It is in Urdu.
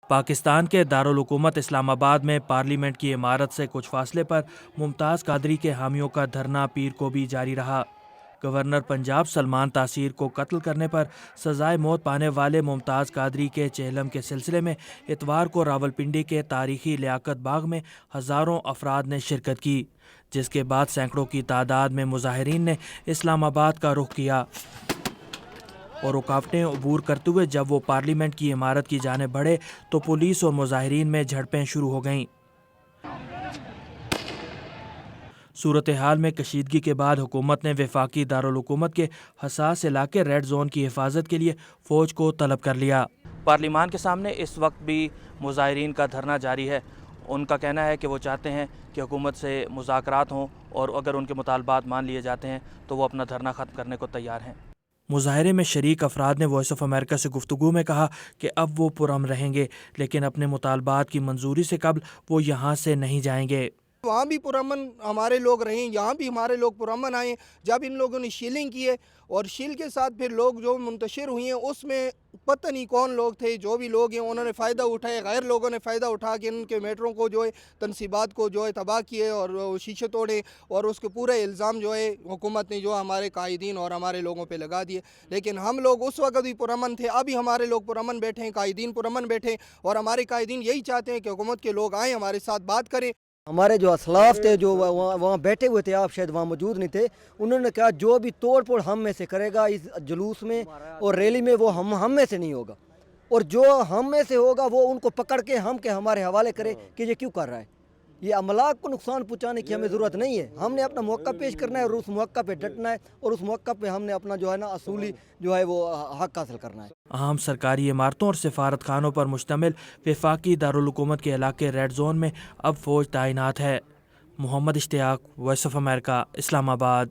پاکستان کے دارالحکومت اسلام آباد میں پارلیمنٹ کی عمارت سے کچھ فاصلے پر ممتاز قادری کے حامیوں کا دھرنا پیر کو بھی جاری رہا۔ گورنر پنجاب سلمان تاثیر کو قتل کرنے پر سزائے موت پانے والے ممتاز قادری کے چہلم کے سلسلے میں اتوار کو راولپنڈی کے تاریخی لیاقت باغ میں ہزاروں افراد نے شرکت کی، جس کے بعد سینکڑوں کی تعداد میں مظاہرین نے اسلام آباد کا رخ کیا اور رکاوٹیں عبور کرتے ہوئے جب وہ پارلیمنٹ کی عمارت کی جانب بڑھے تو پولیس اور مظاہرین میں جھڑپیں شروع ہو گئیں۔ صورتحال میں کشیدگی کے بعد حکومت نے وفاقی دارالحکومت کے حساس علاقے ریڈ زون کی حفاظت کے لیے فوج کو طلب کر لیا۔ پارلیمان کے سامنے اس وقت بھی مظاہرین کا دھرنا جاری ہے۔ ان کا کہنا ہے کہ وہ چاہتے ہیں کہ حکومت سے مذاکرات ہوں اور اگر ان کے مطالبات مان لیے جاتے ہیں تو وہ اپنا دھرنا ختم کرنے کو تیار ہیں۔ مظاہرے میں شریک افراد نے وائس آف امریکہ سے گفتگو میں کہا کہ اب وہ پرامن رہیں گے، لیکن اپنے مطالبات کی منظوری سے قبل وہ یہاں سے نہیں جائیں گے۔ وہاں بھی پرامن ہمارے لوگ رہیں، یہاں بھی ہمارے لوگ پرامن آئے۔ جب ان لوگوں نے شیلنگ کی ہے اور شیل کے ساتھ پھر لوگ جو منتشر ہوئی ہیں اس میں پتہ نہیں کون لوگ تھے، جو بھی لوگ ہیں انہوں نے فائدہ اٹھائے، غیر لوگوں نے فائدہ اٹھا کے ان کے میٹروں کو جو ہے تنصیبات کو جو ہے تباہ کیے اور شیشے توڑے، اور اس کے پورے الزام جو ہے حکومت نے جو ہمارے قائدین اور ہمارے لوگوں پہ لگا دیے۔ لیکن ہم لوگ اس وقت بھی پرامن تھے، ابھی ہمارے لوگ پرامن بیٹھے ہیں، قائدین پرامن بیٹھے ہیں، اور ہمارے قائدین یہی چاہتے ہیں کہ حکومت کے لوگ آئیں ہمارے ساتھ بات کریں۔ ہمارے جو اسلاف تھے جو وہاں بیٹھے ہوئے تھے، آپ شاید وہاں موجود نہیں تھے، انہوں نے کہا جو بھی توڑ پھوڑ ہم میں سے کرے گا اس جلوس میں اور ریلی میں وہ ہم میں سے نہیں ہوگا، اور جو ہم میں سے ہوگا وہ ان کو پکڑ کے ہمارے حوالے کرے کہ یہ کیوں کر رہا ہے۔ یہ املاک کو نقصان پہنچانے کی ہمیں ضرورت نہیں ہے، ہم نے اپنا موقع پیش کرنا ہے اور اس موقع پہ ڈٹنا ہے، اور اس موقع پہ ہم نے اپنا جو ہے نا اصولی جو ہے وہ حق حاصل کرنا ہے۔ اہم سرکاری عمارتوں اور سفارت خانوں پر مشتمل وفاقی دارالحکومت کے علاقے ریڈ زون میں اب فوج تعینات ہے۔ محمد اشتیاق، وائس آف امریکہ، اسلام آباد۔